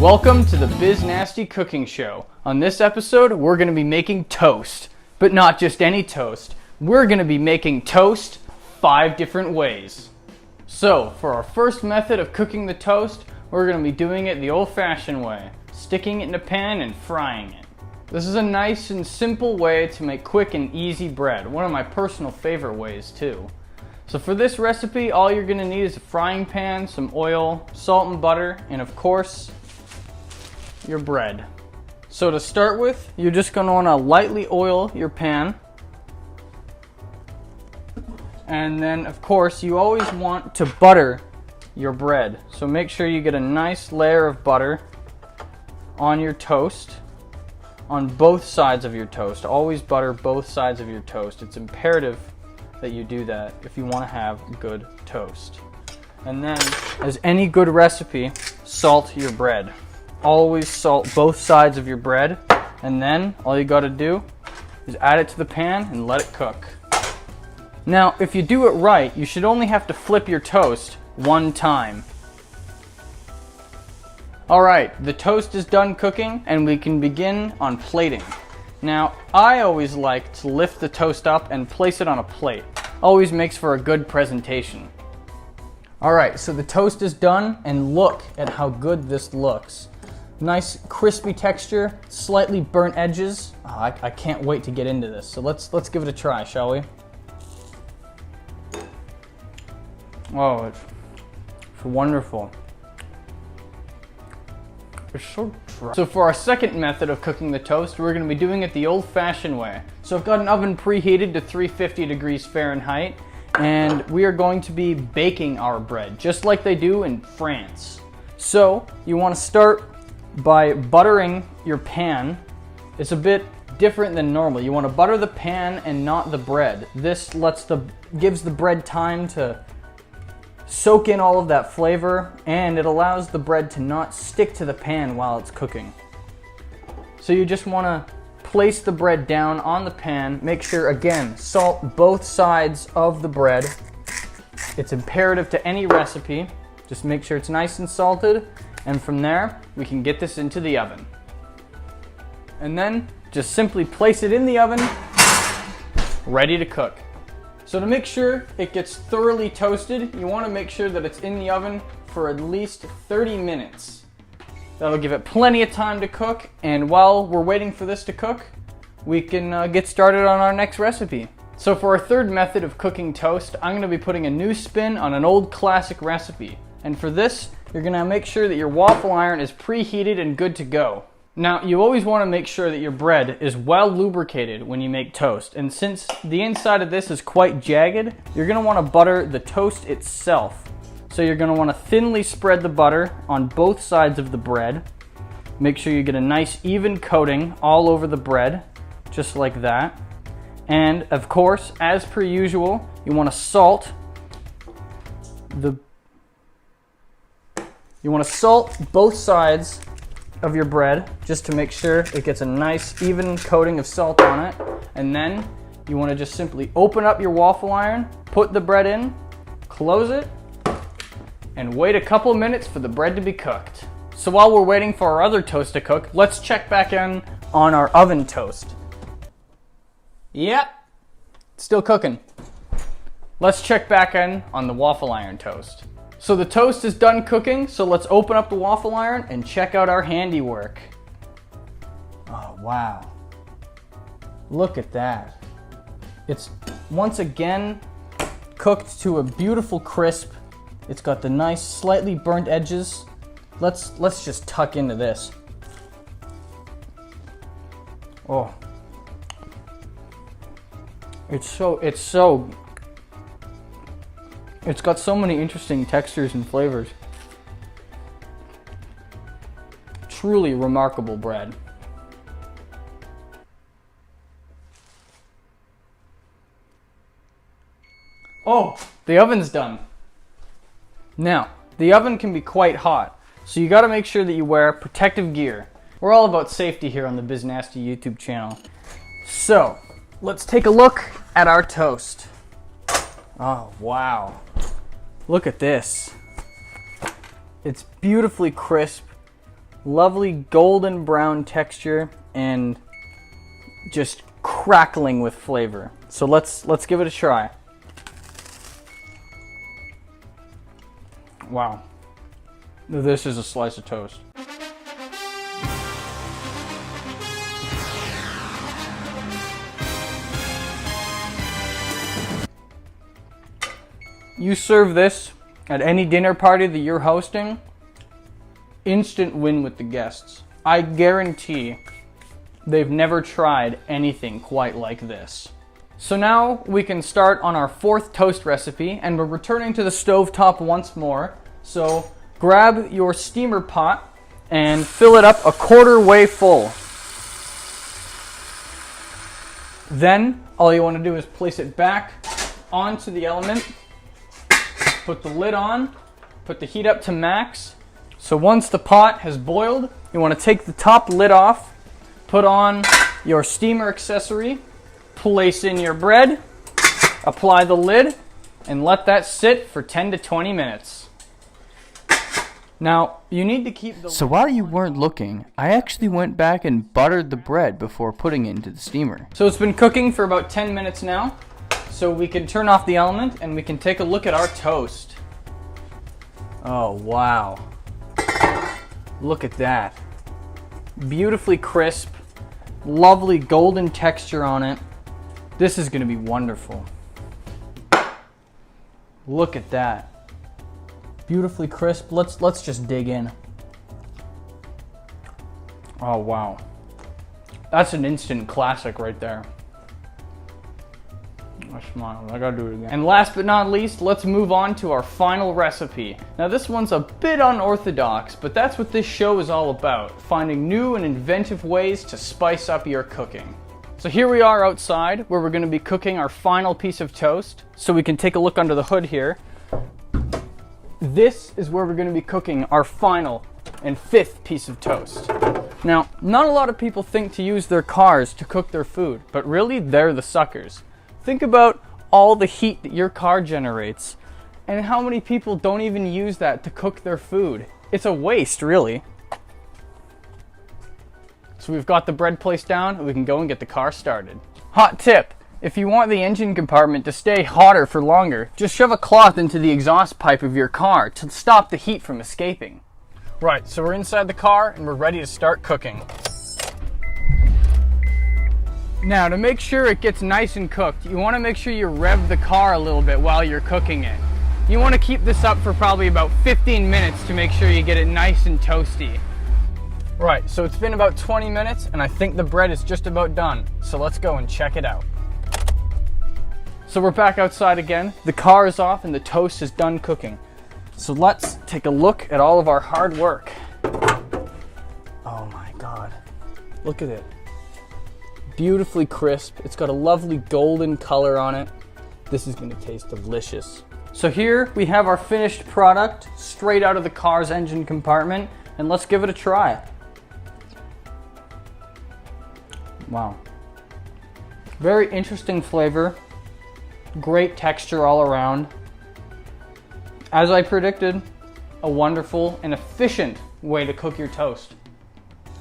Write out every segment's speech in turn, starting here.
Welcome to the Biz Nasty Cooking Show. On this episode, we're going to be making toast. But not just any toast. We're going to be making toast 5 different ways. So, for our first method of cooking the toast, we're going to be doing it the old-fashioned way. Sticking it in a pan and frying it. This is a nice and simple way to make quick and easy bread. One of my personal favorite ways, too. So for this recipe, all you're going to need is a frying pan, some oil, salt and butter, and of course, your bread. So to start with, you're just going to want to lightly oil your pan. And then, of course, you always want to butter your bread. So make sure you get a nice layer of butter on your toast, on both sides of your toast. Always butter both sides of your toast. It's imperative that you do that if you want to have good toast. And then, as any good recipe, salt your bread. Always salt both sides of your bread, and then all you got to do is add it to the pan and let it cook. Now, if you do it right, you should only have to flip your toast one time. Alright, the toast is done cooking and we can begin on plating. Now, I always like to lift the toast up and place it on a plate. Always makes for a good presentation. Alright, so the toast is done and look at how good this looks. Nice crispy texture, slightly burnt edges. Oh, I can't wait to get into this. So let's give it a try, shall we? Oh, it's wonderful. It's so dry. So for our second method of cooking the toast, we're going to be doing it the old-fashioned way. So I've got an oven preheated to 350 degrees Fahrenheit, and we are going to be baking our bread, just like they do in France. So you want to start by buttering your pan. It's a bit different than normal. You want to butter the pan and not the bread. This gives the bread time to soak in all of that flavor, and it allows the bread to not stick to the pan while it's cooking. So you just want to place the bread down on the pan. Make sure, again, salt both sides of the bread. It's imperative to any recipe. Just make sure it's nice and salted, and from there, we can get this into the oven. And then, just simply place it in the oven, ready to cook. So to make sure it gets thoroughly toasted, you want to make sure that it's in the oven for at least 30 minutes. That'll give it plenty of time to cook, and while we're waiting for this to cook, we can get started on our next recipe. So for our third method of cooking toast, I'm going to be putting a new spin on an old classic recipe. And for this, you're going to make sure that your waffle iron is preheated and good to go. Now, you always want to make sure that your bread is well lubricated when you make toast. And since the inside of this is quite jagged, you're going to want to butter the toast itself. So you're going to want to thinly spread the butter on both sides of the bread. Make sure you get a nice even coating all over the bread, just like that. And of course, as per usual, you want to salt both sides of your bread just to make sure it gets a nice even coating of salt on it. And then you want to just simply open up your waffle iron, put the bread in, close it, and wait a couple minutes for the bread to be cooked. So while we're waiting for our other toast to cook, let's check back in on our oven toast. Yep, still cooking. Let's check back in on the waffle iron toast. So the toast is done cooking, so let's open up the waffle iron and check out our handiwork. Oh, wow. Look at that. It's once again cooked to a beautiful crisp. It's got the nice, slightly burnt edges. Let's just tuck into this. Oh. It's got so many interesting textures and flavors. Truly remarkable bread. Oh, the oven's done. Now, the oven can be quite hot, so you gotta make sure that you wear protective gear. We're all about safety here on the Biz Nasty YouTube channel. So, let's take a look at our toast. Oh, wow. Look at this. It's beautifully crisp. Lovely golden brown texture and just crackling with flavor. So let's give it a try. Wow. This is a slice of toast. You serve this at any dinner party that you're hosting, instant win with the guests. I guarantee they've never tried anything quite like this. So now we can start on our fourth toast recipe, and we're returning to the stovetop once more. So grab your steamer pot and fill it up a quarter way full. Then all you want to do is place it back onto the element, put the lid on, put the heat up to max. So once the pot has boiled, you want to take the top lid off, put on your steamer accessory, place in your bread, apply the lid, and let that sit for 10 to 20 minutes. Now, you need to keep the... So while you weren't looking, I actually went back and buttered the bread before putting it into the steamer. So it's been cooking for about 10 minutes now. So we can turn off the element and we can take a look at our toast. Oh, wow. Look at that. Beautifully crisp, lovely golden texture on it. This is gonna be wonderful. Look at that. Beautifully crisp. Let's just dig in. Oh, wow. That's an instant classic right there. I smile. I gotta do it again. And last but not least, let's move on to our final recipe. Now this one's a bit unorthodox, but that's what this show is all about. Finding new and inventive ways to spice up your cooking. So here we are outside where we're gonna be cooking our final piece of toast. So we can take a look under the hood here. This is where we're gonna be cooking our final and fifth piece of toast. Now, not a lot of people think to use their cars to cook their food, but really they're the suckers. Think about all the heat that your car generates and how many people don't even use that to cook their food. It's a waste, really. So we've got the bread placed down and we can go and get the car started. Hot tip, if you want the engine compartment to stay hotter for longer, just shove a cloth into the exhaust pipe of your car to stop the heat from escaping. Right, so we're inside the car and we're ready to start cooking. Now, to make sure it gets nice and cooked, you want to make sure you rev the car a little bit while you're cooking it. You want to keep this up for probably about 15 minutes to make sure you get it nice and toasty. Right, so it's been about 20 minutes and I think the bread is just about done. So let's go and check it out. So we're back outside again. The car is off and the toast is done cooking. So let's take a look at all of our hard work. Oh my God, look at it. Beautifully crisp. It's got a lovely golden color on it. This is gonna taste delicious. So here we have our finished product straight out of the car's engine compartment, and let's give it a try. Wow. Very interesting flavor. Great texture all around. As I predicted, a wonderful and efficient way to cook your toast.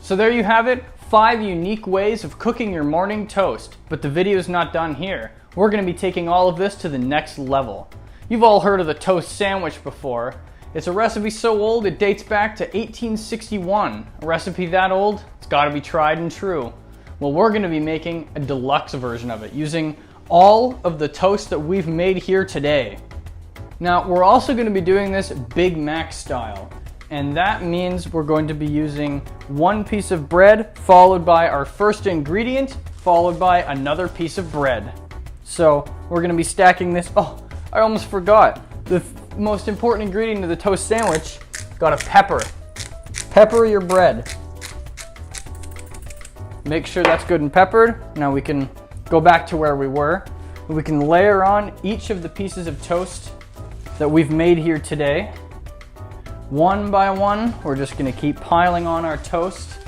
So there you have it. 5 unique ways of cooking your morning toast, but the video's not done here. We're gonna be taking all of this to the next level. You've all heard of the toast sandwich before. It's a recipe so old it dates back to 1861. A recipe that old, it's gotta be tried and true. Well, we're gonna be making a deluxe version of it using all of the toast that we've made here today. Now, we're also gonna be doing this Big Mac style. And that means we're going to be using 1 piece of bread, followed by our first ingredient, followed by another piece of bread. So we're gonna be stacking this. Oh, I almost forgot. The most important ingredient of the toast sandwich, gotta pepper. Pepper your bread. Make sure that's good and peppered. Now we can go back to where we were. We can layer on each of the pieces of toast that we've made here today. One by one, we're just gonna keep piling on our toast.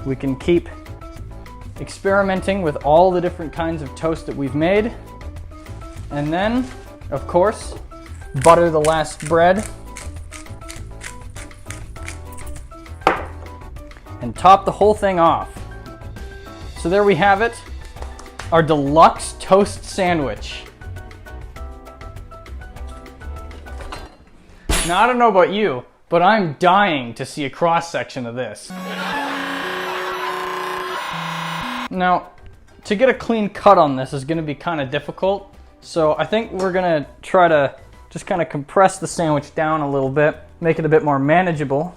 We can keep experimenting with all the different kinds of toast that we've made. And then, of course, butter the last bread. and top the whole thing off. So there we have it, our deluxe toast sandwich. Now I don't know about you, but I'm dying to see a cross section of this. Now, to get a clean cut on this is gonna be kind of difficult, so I think we're gonna try to just kind of compress the sandwich down a little bit, make it a bit more manageable.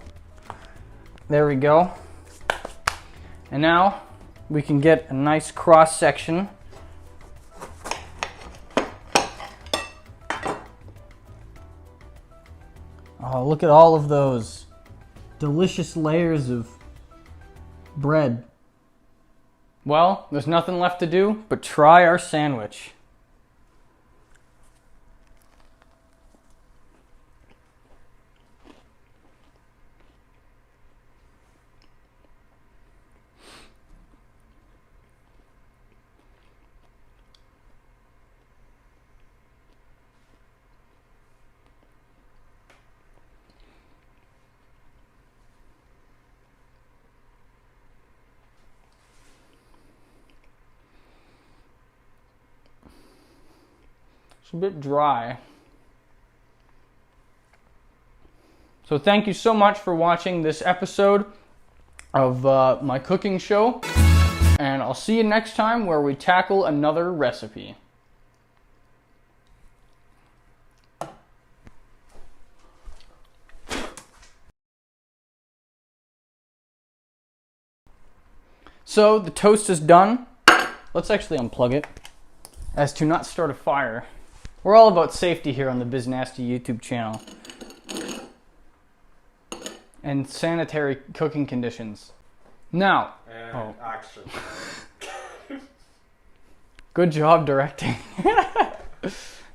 There we go. And now we can get a nice cross section. Oh, look at all of those delicious layers of bread. Well, there's nothing left to do but try our sandwich. It's a bit dry. So thank you so much for watching this episode of my cooking show. And I'll see you next time where we tackle another recipe. So the toast is done. Let's actually unplug it as to not start a fire. We're all about safety here on the Biz Nasty YouTube channel. And sanitary cooking conditions. Now. And action. Good job directing.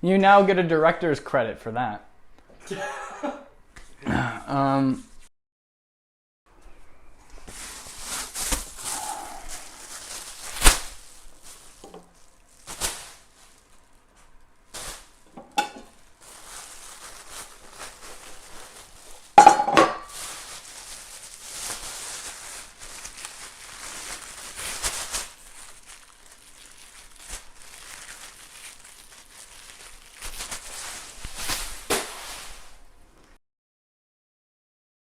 You now get a director's credit for that.